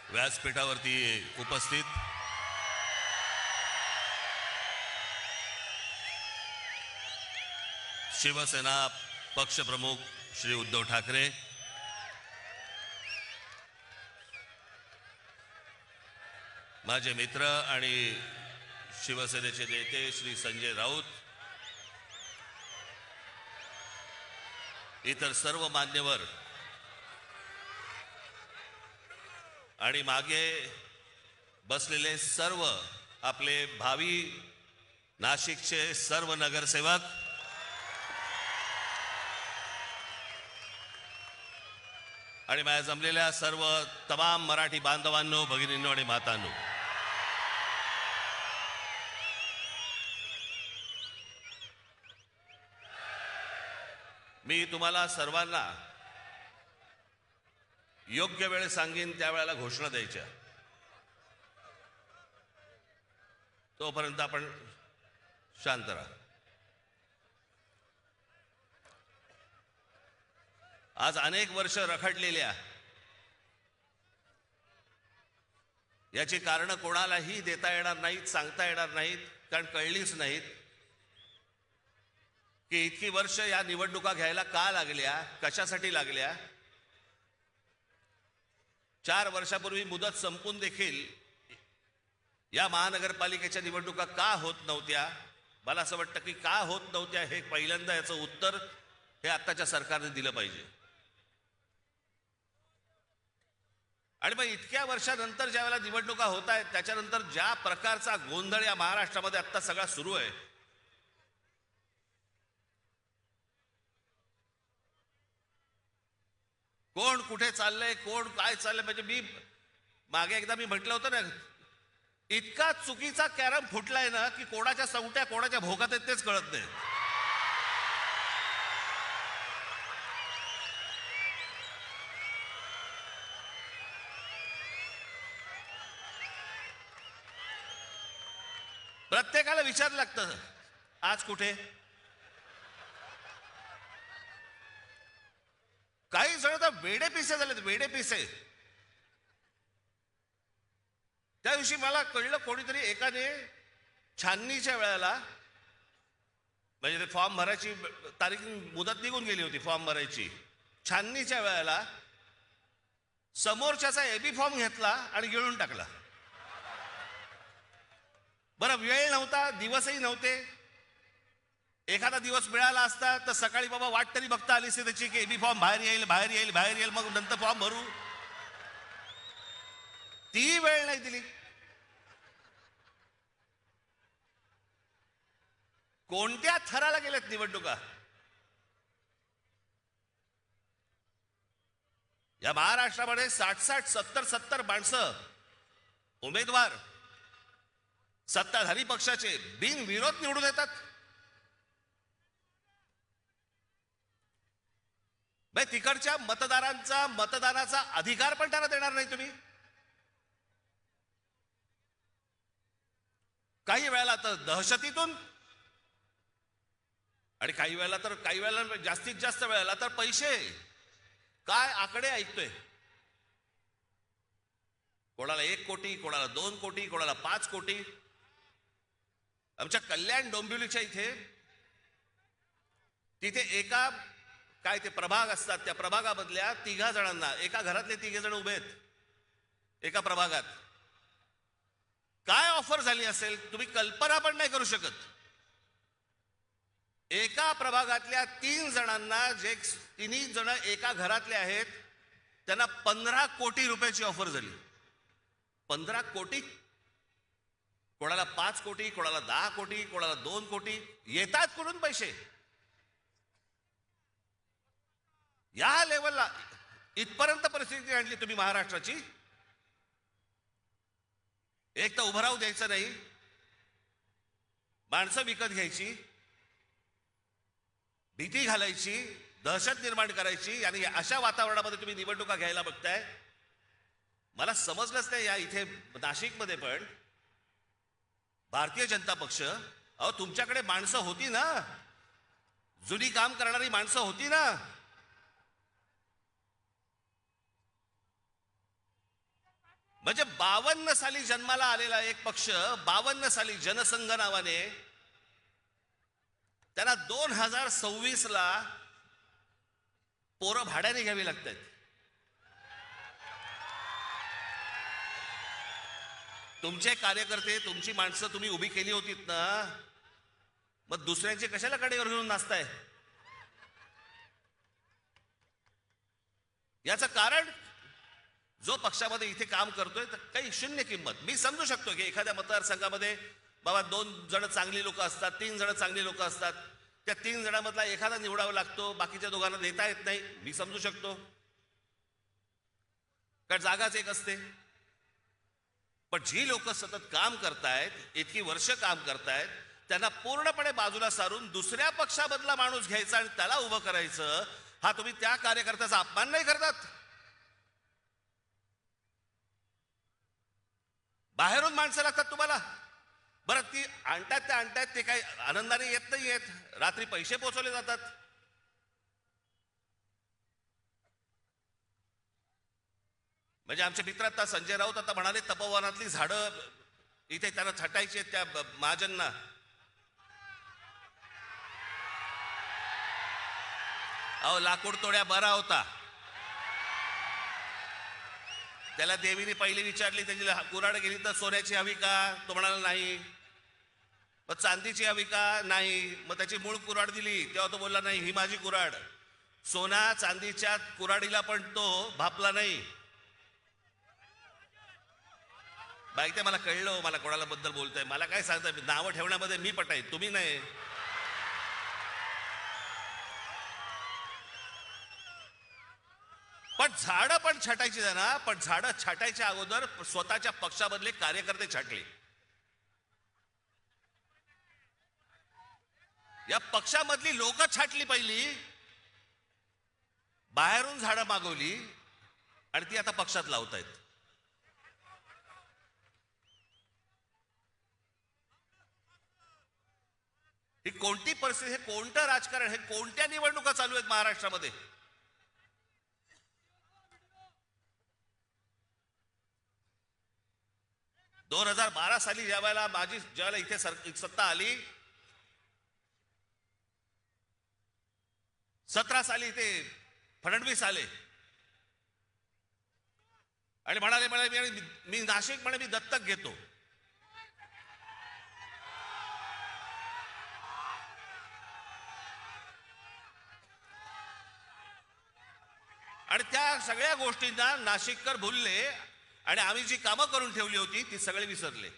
व्यासपीठावरती उपस्थित शिवसेना पक्षप्रमुख श्री उद्धव ठाकरे, माझे मित्र आणि शिवसेनेचे नेते श्री संजय राऊत, इतर सर्व मान्यवर आणि मागे बसलेले सर्व आपले भावी नाशिकचे सर्व नगरसेवक, आणि माझ्या जमलेल्या सर्व तमाम मराठी बांधवांनो, भगिनींनो आणि मातांनो, मी तुम्हाला सर्वांना योग्य वेळ सांगेन त्यावेळेला घोषणा द्यायच्या. तोपर्यंत आपण शांत राहा. आज अनेक वर्ष रखडलेल्या याची कारण कोणालाही देता येणार नाहीत, सांगता येणार नाहीत, कारण कळलीच नाहीत की इतकी वर्ष या निवडणुका घ्यायला का लागल्या, कशासाठी लागल्या. 4 वर्षापूर्वी मुदत संपून देखील या महानगरपालिकेच्या निवडणुका का होत नव्हत्या. मला असं वाटतं की का होत नव्हत्या हे पहिल्यांदा याचं उत्तर हे आत्ताच्या सरकारने दिलं पाहिजे. आणि मग इतक्या वर्षानंतर ज्या वेळेला निवडणुका होत आहेत त्याच्यानंतर ज्या प्रकारचा गोंधळ या महाराष्ट्रामध्ये आत्ता सगळा सुरू आहे, कोण कुठे चाललंय, कोण काय चाललंय, म्हणजे मी मागे एकदा मी म्हटलं होतं ना, इतका चुकीचा कॅरम फुटलाय ना की कोणाच्या सवट्या कोणाच्या भोगात आहेत तेच कळत नाही. प्रत्येकाला विचारलं लागतं आज कुठे. काही जण तर वेडे पिसे झालेत, वेडे पिसे. त्या दिवशी मला कळलं, कोणीतरी एकाने छाननीच्या वेळेला, म्हणजे ते फॉर्म भरायची तारीख मुदत निघून गेली होती फॉर्म भरायची, छाननीच्या वेळेला समोरच्याचा एबी फॉर्म घेतला आणि गिळून टाकला. बरं, वेळ नव्हता, दिवसही नव्हते. एखादा दिवस मिळाला असता तर सकाळी बाबा वाट तरी बघता आली असते त्याची की एबी फॉर्म बाहेर येईल, बाहेर येईल, बाहेर येईल, मग नंतर फॉर्म भरू. ती वेळ नाही दिली. कोणत्या थराला गेल्यात निवडणुका. या महाराष्ट्रामध्ये 60-60, 70-70 माणसं उमेदवार सत्ताधारी पक्षाचे बिनविरोध निवडून येतात. तिकडच्या मतदारांचा मतदानाचा अधिकार पण त्यांना देणार नाही तुम्ही. काही वेळेला तर दहशतीतून, आणि काही वेळेला जास्तीत जास्त वेळेला तर पैसे. काय आकडे ऐकतोय. कोणाला 1 कोटी, कोणाला 2 कोटी, कोणाला 5 कोटी. आमच्या कल्याण डोंबिवलीच्या तिथे एका काय ते प्रभाग असतात, त्या प्रभागामधल्या 3 जणांना, एका घरातले 3 जण उभे आहेत एका प्रभागात. काय ऑफर झाली असेल तुम्ही कल्पना पण नाही करू शकत. एका प्रभागातल्या 3 जणांना, जे 3 जण एका घरातले आहेत, त्यांना 15 कोटी रुपयाची ऑफर झाली. 15 कोटी. कोणाला 5 कोटी, कोणाला 10 कोटी, कोणाला 2 कोटी. येतात कुठून पैसे. या लेवलला इथपर्यंत परिस्थिती आणली तुम्ही महाराष्ट्राची. एक तर उभं राहू द्यायचं नाही, माणसं विकत घ्यायची, भीती घालायची, दहशत निर्माण करायची, आणि अशा वातावरणामध्ये तुम्ही निवडणुका घ्यायला बघताय. मला समजलंच नाही या इथे नाशिकमध्ये पण भारतीय जनता पक्ष, अहो तुमच्याकडे माणसं होती ना, जुनी काम करणारी माणसं होती ना. म्हणजे 52 साली जन्माला आलेला एक पक्ष 52 साली जनसंघ नावाने त्यांना 2026ला पोरं भाड्याने घ्यावी लागतात. तुमचे कार्यकर्ते तुमची माणसं तुम्ही उभी केली होतीत ना, मग दुसऱ्यांचे कशाला कडेवर घेऊन नाचताय? याचं कारण जो पक्षामध्ये इथे काम करतोय तर काही शून्य किंमत. मी समजू शकतो की एखाद्या मतदारसंघामध्ये बाबा 2 जण चांगली लोक असतात, 3 जण चांगली लोक असतात, त्या 3 जणांमधला एखादा निवडावा लागतो, बाकीच्या दोघांना देता येत नाही. मी समजू शकतो, कारण जागाच एक असते. पण जी लोक सतत काम करतायत, इतकी वर्ष काम करतायत, त्यांना पूर्णपणे बाजूला सारून दुसऱ्या पक्षामधला माणूस घ्यायचा आणि त्याला उभं करायचं, हा तुम्ही त्या कार्यकर्त्याचा अपमान नाही करतात? बाहेरून माणसं लागतात तुम्हाला. बरं, ती आणतात ते काही आनंदाने येत नाही येत, रात्री पैसे पोचवले जातात. म्हणजे आमचे मित्र आता संजय राऊत आता म्हणाले तपोवनातली झाडं इथे त्यांना छटायची आहेत त्या महाजनना. अहो, लाकूड तोड्या बरा होता. त्याला देवीने पहिली विचारली, त्याची कुऱ्हाड गेली तर सोन्याची हवी का? तो म्हणाला नाही. मग चांदीची हवी का? नाही. मग त्याची मूळ कुऱ्हाड दिली, तेव्हा तो बोलला नाही, ही माझी कुऱ्हाड. सोना चांदीच्या कुऱ्हाडीला पण तो भापला नाही. बाईक मला कळलं, मला कोणाला बद्दल बोलतोय, मला काय सांगताय, नावं ठेवण्यामध्ये मी पटाय, तुम्ही नाही. पण झाडं पण छाटायची ना, पण झाडं छाटायच्या अगोदर स्वतःच्या पक्षामधले कार्यकर्ते छाटले. या पक्षामधली लोक छाटली पहिली, बाहेरून झाडं मागवली आणि ती आता पक्षात लावतायत. ही कोणती परिस्थिती, हे कोणतं राजकारण, हे कोणत्या निवडणुका चालू आहेत महाराष्ट्रामध्ये? दोन 2012 साली ज्यावेळेला इथे सत्ता आली, 17 साली इथे फडणवीस आले आणि म्हणाले मी नाशिक मी दत्तक घेतो. आणि त्या सगळ्या गोष्टींना नाशिककर भुलले आणि आम्ही जी कामं करून ठेवली होती ती सगळे विसरले.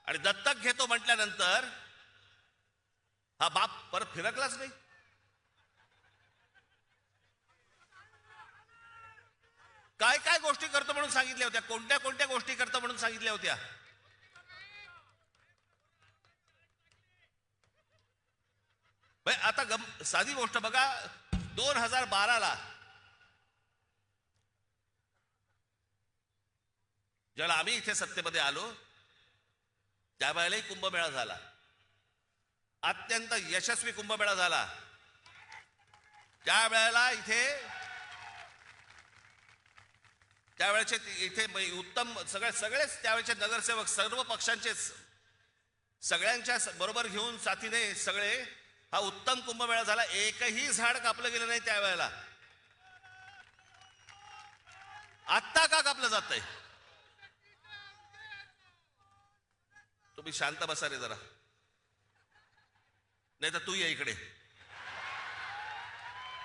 आणि दत्तक घेतो म्हटल्यानंतर हा बाप परत फिरकलाच नाही. काय काय गोष्टी करतो म्हणून सांगितल्या होत्या, कोणत्या कोणत्या गोष्टी करतो म्हणून सांगितल्या होत्या. आता साधी गोष्ट बघा, 2012ला ज्याला आम्ही इथे सत्तेमध्ये आलो त्यावेळेलाही कुंभमेळा झाला, अत्यंत यशस्वी कुंभमेळा झाला. त्यावेळेला त्यावेळेचे इथे उत्तम सगळेच त्यावेळेचे नगरसेवक सर्व पक्षांचे सगळ्यांच्या बरोबर घेऊन साथीने सगळे हा उत्तम कुंभमेळा झाला. एकही झाड कापलं गेलं नाही त्यावेळेला. आत्ता का कापलं जातंय? तुम्ही शांत बसा रे जरा, नाही तर तू ये इकडे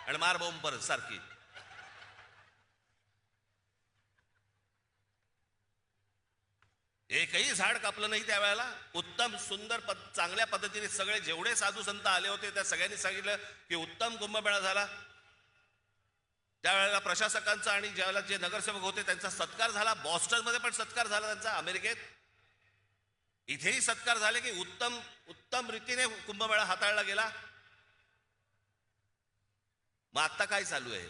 आणि मार बोंब परत सारखी. एकही झाड कापलं नाही त्यावेळेला. उत्तम सुंदर चांगल्या पद्धतीने सगळे जेवढे साधू संत आले होते त्या सगळ्यांनी सांगितलं की उत्तम कुंभमेळा झाला. त्यावेळेला प्रशासकांचा आणि ज्यावेळेला जे नगरसेवक होते त्यांचा सत्कार झाला. बॉस्टनमध्ये पण सत्कार झाला त्यांचा, अमेरिकेत इथेही सत्कार झाले की उत्तम रीतीने कुंभमेळा हाताळला गेला. मग आता काय चालू आहे?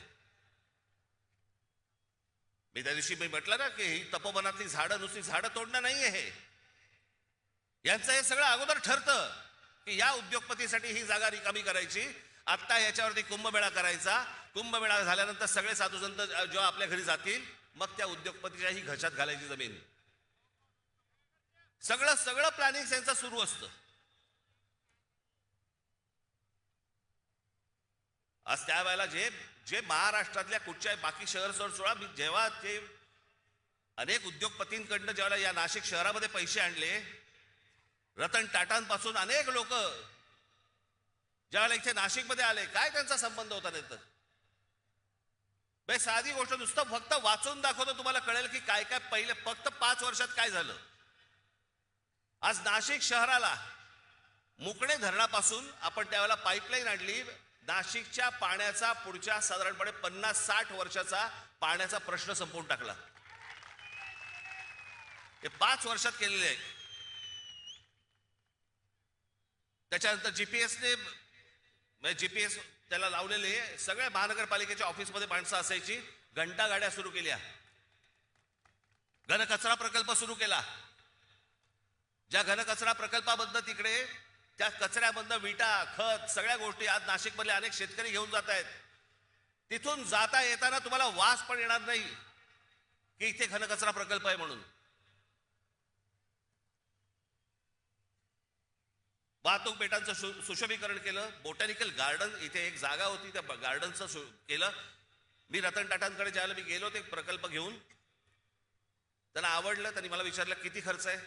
मी त्या दिवशी म्हटलं ना की ही तपोवनातली झाडं नुसती झाडं तोडणं नाही आहे. यांचं हे सगळं अगोदर ठरतं की या उद्योगपतीसाठी ही जागा रिकामी करायची, आत्ता याच्यावरती कुंभमेळा करायचा. कुंभमेळा झाल्यानंतर सगळे साधू संत जेव्हा आपल्या घरी जातील मग त्या उद्योगपतीच्याही घशात घालायची जमीन. सगळं सगळं प्लॅनिंग त्यांचं सुरू असतं. आज त्यावेळेला जे जे महाराष्ट्रातल्या कुठच्या बाकी शहर सोडा, जेव्हा ते अनेक उद्योगपतींकडनं ज्यावेळेला या नाशिक शहरामध्ये पैसे आणले, रतन टाटांपासून अनेक लोक ज्यावेळेला इथे नाशिकमध्ये आले, काय त्यांचा संबंध होता नंतर? साधी गोष्ट नुसतं फक्त वाचून दाखवतो, तुम्हाला कळेल की काय काय पहिले फक्त 5 वर्षात काय झालं. आज नाशिक शहराला मुकणे धरणापासून आपण त्यावेळेला पाईपलाईन आणली. नाशिकच्या पाण्याचा पुढच्या साधारणपणे 50-60 वर्षाचा पाण्याचा प्रश्न संपवून टाकला. हे 5 वर्षात केलेले आहे. त्याच्यानंतर जीपीएस त्याला लावलेले सगळ्या महानगरपालिकेच्या ऑफिसमध्ये माणसं असायची. घंटा गाड्या सुरू केल्या. घनकचरा प्रकल्प सुरू केला. ज्या घनकचरा प्रकल्पाबद्दल तिकडे त्या कचऱ्यामधनं विटा, खत, सगळ्या गोष्टी आज नाशिकमधले अनेक शेतकरी घेऊन जात आहेत. तिथून जाता येताना तुम्हाला वास पण येणार नाही की इथे घनकचरा प्रकल्प आहे म्हणून. वाहतूक पेटांचं सुशोभीकरण केलं. बोटॅनिकल गार्डन इथे एक जागा होती, त्या गार्डनचं केलं. मी रतन टाटांकडे ज्यावेळेला मी गेलो ते प्रकल्प घेऊन, त्यांना आवडलं. त्यांनी मला विचारलं किती खर्च आहे.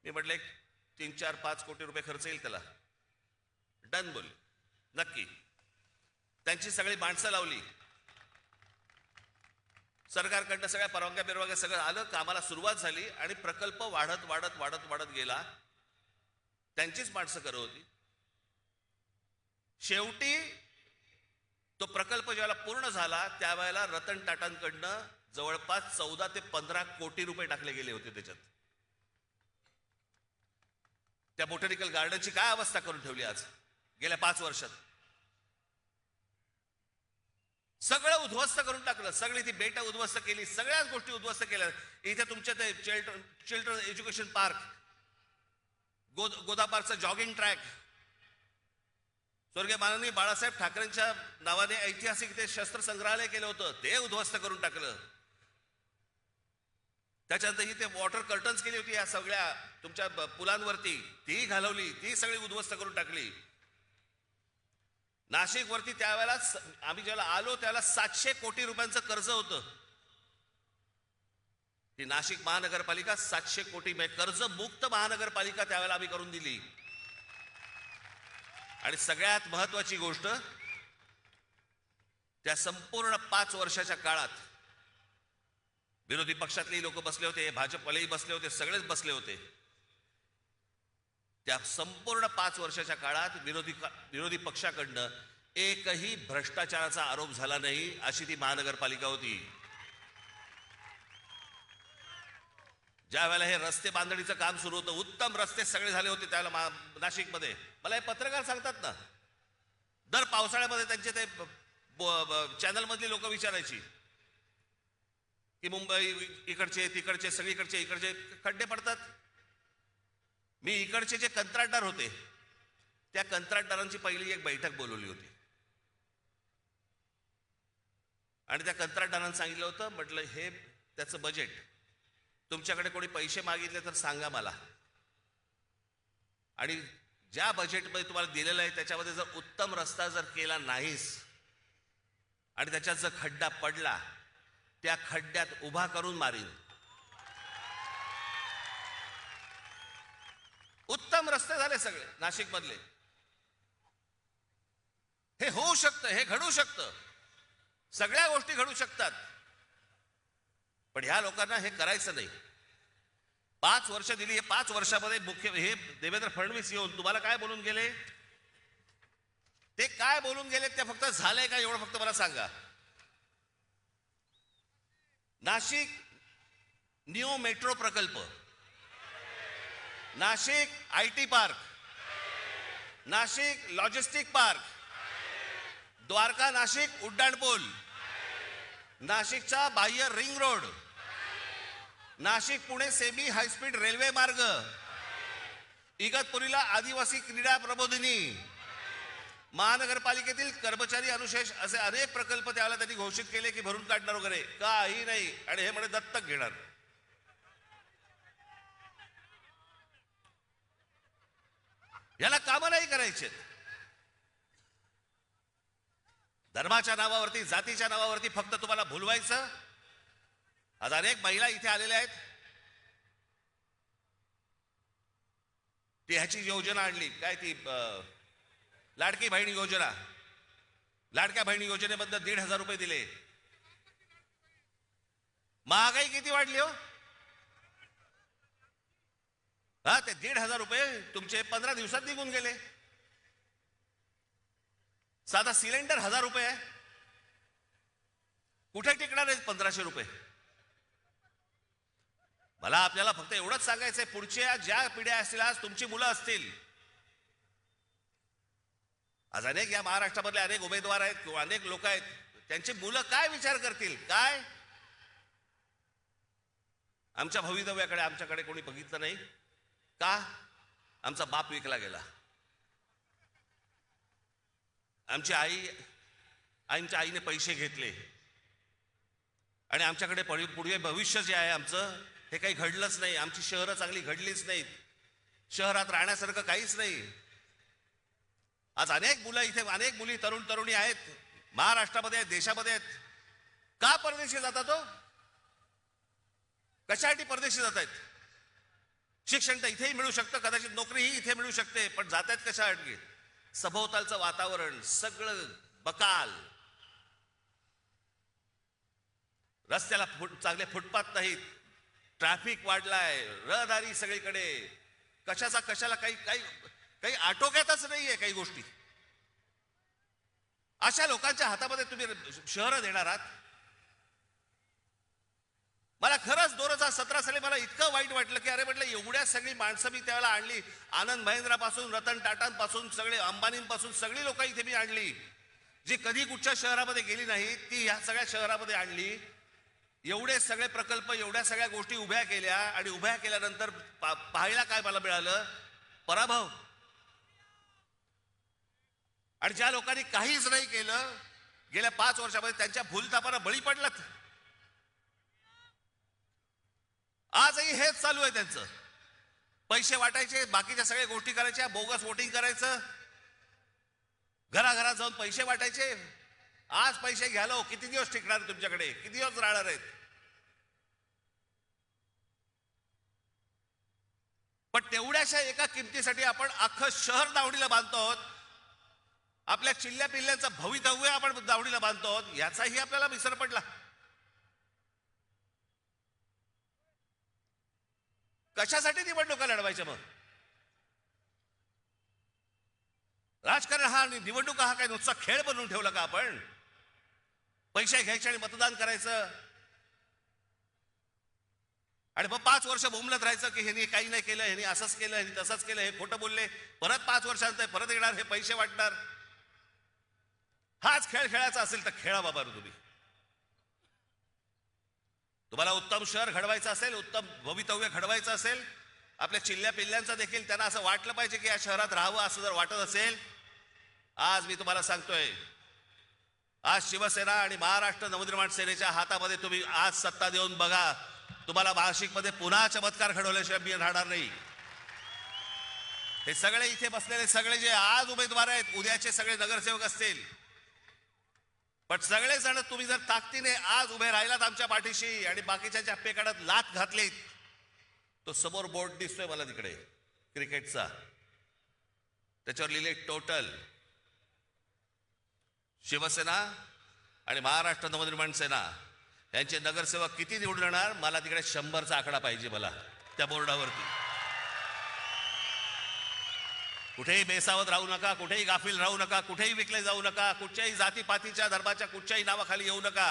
मी म्हटलं 3-4-5 कोटी रुपये खर्च येईल त्याला. डन बोलले. नक्की. त्यांची सगळी माणसं लावली. सरकारकडनं सगळ्या परवानग्या सगळं आलं. कामाला सुरुवात झाली आणि प्रकल्प वाढत वाढत वाढत वाढत गेला. त्यांचीच माणसं करत होती. शेवटी तो प्रकल्प ज्यावेळेला पूर्ण झाला त्यावेळेला रतन टाटांकडनं जवळपास 14 ते 15 कोटी रुपये टाकले गेले होते त्याच्यात. त्या बोटॅनिकल गार्डनची काय अवस्था करून ठेवली आज गेल्या 5 वर्षात. सगळं उद्ध्वस्त करून टाकलं. सगळी ती बेटा उद्ध्वस्त केली. सगळ्याच गोष्टी उद्ध्वस्त केल्या. इथे तुमच्या ते चिल्ड्रन एज्युकेशन पार्क, गोदा पार्कचं जॉगिंग ट्रॅक, स्वर्गीय माननीय बाळासाहेब ठाकरेंच्या नावाने ऐतिहासिक ते शस्त्र संग्रहालय केलं होतं, ते उद्ध्वस्त करून टाकलं. त्याच्यानंतर ही ते वॉटर कर्टन्स केली होती या सगळ्या तुमच्या पुलांवरती, ती घालवली, ती सगळी उद्ध्वस्त करून टाकली. नाशिक वरती त्यावेळेला आम्ही ज्याला आलो त्यावेळेला 700 कोटी रुपयांचं कर्ज होतं. ती नाशिक महानगरपालिका 700 कोटी कर्ज मुक्त महानगरपालिका त्यावेळेला आम्ही करून दिली. आणि सगळ्यात महत्वाची गोष्ट, त्या संपूर्ण 5 वर्षाच्या काळात विरोधी पक्षातलेही लोक बसले होते, भाजपवालेही बसले होते, सगळेच बसले होते. त्या संपूर्ण 5 वर्षाच्या काळात विरोधी पक्षाकडनं एकही भ्रष्टाचाराचा आरोप झाला नाही, अशी ती महानगरपालिका होती. ज्या वेळेला हे रस्ते बांधणीचं काम सुरू होतं, उत्तम रस्ते सगळे झाले होते त्यावेळेला नाशिकमध्ये. मला हे पत्रकार सांगतात ना, दर पावसाळ्यामध्ये त्यांचे ते चॅनल मधली लोक विचारायची की मुंबई इकडचे तिकडचे सगळीकडचे इकडचे खड्डे पडतात. मी इकडचे जे कंत्राटदार होते त्या कंत्राटदारांची पहिली एक बैठक बोलवली होती आणि त्या कंत्राटदारांना सांगितलं होतं, म्हटलं हे त्याचं बजेट, तुमच्याकडे कोणी पैसे मागितले तर सांगा मला, आणि ज्या बजेटमध्ये तुम्हाला दिलेलं आहे त्याच्यामध्ये जर उत्तम रस्ता जर केला नाहीस आणि त्याच्यात जर खड्डा पडला, त्या खड्ड्यात उभा करून मारीन. उत्तम रस्ते झाले सगळे नाशिक मधले. हे होऊ शकतं, हे घडू शकतं, सगळ्या गोष्टी घडू शकतात. पण ह्या लोकांना हे करायचं नाही. 5 वर्ष दिली. हे 5 वर्षामध्ये हे देवेंद्र फडणवीस येऊन तुम्हाला काय बोलून गेले, ते काय बोलून गेले ते फक्त झालंय का एवढं फक्त मला सांगा. नाशिक न्यू मेट्रो प्रकल्प, Nashik IT park, Nashik logistic park, Dwarka Nashik उड्डाणपूल, नाशिकचा बाह्य ring road, Nashik Pune semi high speed railway मार्ग, इगतपुरीला आदिवासी क्रीडा प्रबोधिनी, महानगरपालिकेतील कर्मचारी अनुशेष असे अनेक प्रकल्प त्यावेळेला त्यांनी घोषित केले की भरून काढणार वगैरे, काही नाही. आणि हे म्हणे दत्तक घेणार. याला कामं नाही करायचे. धर्माच्या नावावरती, जातीच्या नावावरती फक्त तुम्हाला भुलवायचं. आज अनेक महिला इथे आलेल्या आहेत. ती ह्याची योजना आणली, काय ती लाडकी बहिणी योजना. लाडक्या बहिणी योजनेबद्दल 1,500 रुपये दिले. महागाई किती वाढली हो. हा, ते 1,500 रुपये तुमचे 15 दिवसात निघून गेले. साधा सिलेंडर 1,000 रुपये आहे. कुठे टिकणार आहेत 1,500 रुपये. मला आपल्याला फक्त एवढंच सांगायचंय, पुढच्या ज्या पिढ्या असतील, आज तुमची मुलं असतील, आज अनेक या महाराष्ट्रामधले अनेक उमेदवार आहेत किंवा अनेक लोक आहेत, त्यांची मुलं काय विचार करतील. काय आमच्या भवितव्याकडे आमच्याकडे कोणी बघितलं नाही का. आमचा बाप विकला गेला. आमच्या आईने पैसे घेतले आणि आमच्याकडे पुढे भविष्य जे आहे आमचं, हे काही घडलंच नाही. आमची शहरं चांगली घडलीच नाहीत. शहरात राहण्यासारखं काहीच नाही. आज अनेक मुलं इथे, अनेक मुली, तरुण तरुणी आहेत महाराष्ट्रामध्ये आहेत, देशामध्ये आहेत. का परदेशी जातात हो. कशासाठी परदेशी जात आहेत. शिक्षण तर इथेही मिळू शकतं, कदाचित नोकरीही इथे मिळू शकते, पण जात आहेत कशासाठी. सभोवतालचं वातावरण सगळं बकाल. रस्त्याला चांगले फुटपाथ नाहीत. ट्रॅफिक वाढलाय, रहदारी सगळीकडे. कशाला काही आटोक्यातच नाहीये काही गोष्टी. अशा लोकांच्या हातामध्ये तुम्ही शहरं देणार आहात. मला खरंच 2017 साली मला इतकं वाईट वाटलं की अरे म्हटलं, एवढ्या सगळी माणसं मी त्यावेळेला आणली. आनंद महिंद्रापासून, रतन टाटांपासून, सगळे अंबानींपासून सगळी लोक इथे मी आणली, जी कधी कुठच्या शहरामध्ये गेली नाही, ती ह्या सगळ्या शहरामध्ये आणली. एवढे सगळे प्रकल्प, एवढ्या सगळ्या गोष्टी उभ्या केल्या आणि उभ्या केल्यानंतर पाहायला काय मला मिळालं. पराभव. आणि ज्या लोकांनी काहीच नाही केलं गेल्या 5 वर्षामध्ये, त्यांच्या भूलथापांना बळी पडलात. आजही हेच चालू आहे त्यांचं. पैसे वाटायचे, बाकीच्या सगळ्या गोष्टी करायच्या, बोगस वोटिंग करायचं, घराघरात जाऊन पैसे वाटायचे. आज पैसे घ्यालो, किती दिवस टिकणार तुमच्याकडे, किती दिवस राहणार आहेत. पण तेवढ्याशा एका किमतीसाठी आपण अख्खं शहर दावडीला बांधतो आहोत. आपल्या चिल्ल्या पिल्ल्यांचं भवितव्य आपण दावडीला बांधतो आहोत. याचाही आपल्याला विसर पडला. कशासाठी निवडणुका लढवायच्या मग. राजकारण हा आणि निवडणुका हा काय नुसता खेळ बनवून ठेवला का आपण. पैसे घ्यायचे आणि मतदान करायचं आणि मग 5 वर्ष बोंबलत राहायचं की ह्यांनी काही नाही केलं, ह्यांनी असंच केलं, ह्यांनी तसंच केलं, हे खोटं बोलले. परत 5 वर्षांनंतर परत येणार, हे पैसे वाटणार. हाच खेळ खेळायचा असेल तर खेळा बाबा तुम्ही. तुम्हाला उत्तम शहर घडवायचं असेल, उत्तम भवितव्य घडवायचं असेल, आपल्या चिल्ल्या पिल्ल्यांचं देखील त्यांना असं वाटलं पाहिजे की या शहरात राहावं असं जर वाटत असेल, आज मी तुम्हाला सांगतोय, आज शिवसेना आणि महाराष्ट्र नवनिर्माण सेनेच्या हातामध्ये तुम्ही आज सत्ता देऊन बघा. तुम्हाला नाशिकमध्ये पुन्हा चमत्कार घडवल्याशिवाय मी राहणार नाही. हे सगळे इथे बसलेले सगळे जे आज उमेदवार आहेत, उद्याचे सगळे नगरसेवक असतील, पण सगळेजण तुम्ही जर ताकदीने आज उभे राहिलात आमच्या पाठीशी आणि बाकीच्या जप्पे काढत लात घातलीत, तो समोर बोर्ड दिसतोय मला तिकडे क्रिकेटचा, त्याच्यावर लिहिले टोटल. शिवसेना आणि महाराष्ट्र नवनिर्माण सेना यांचे नगरसेवक किती निवडून येणार, मला तिकडे 100चा आकडा पाहिजे मला त्या बोर्डावरती. कुठेही बेसावत राहू नका, कुठेही गाफील राहू नका, कुठेही विकले जाऊ नका, कुठच्याही जातीपातीच्या धर्माच्या कुठच्याही नावाखाली येऊ नका.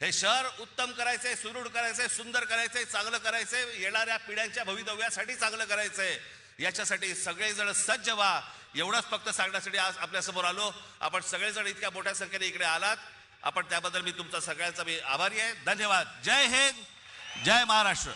हे शहर उत्तम करायचंय, सुदृढ करायचंय, सुंदर करायचंय, चांगलं करायचंय, येणाऱ्या पिढ्यांच्या भवितव्यासाठी चांगलं करायचंय. याच्यासाठी सगळेजण सज्ज व्हा. एवढंच फक्त सांगण्यासाठी आज आपल्यासमोर आलो. आपण सगळेजण इतक्या मोठ्या संख्येने इकडे आलात, आपण त्याबद्दल मी तुमचा सगळ्यांचा मी आभारी आहे. धन्यवाद. जय हिंद, जय महाराष्ट्र.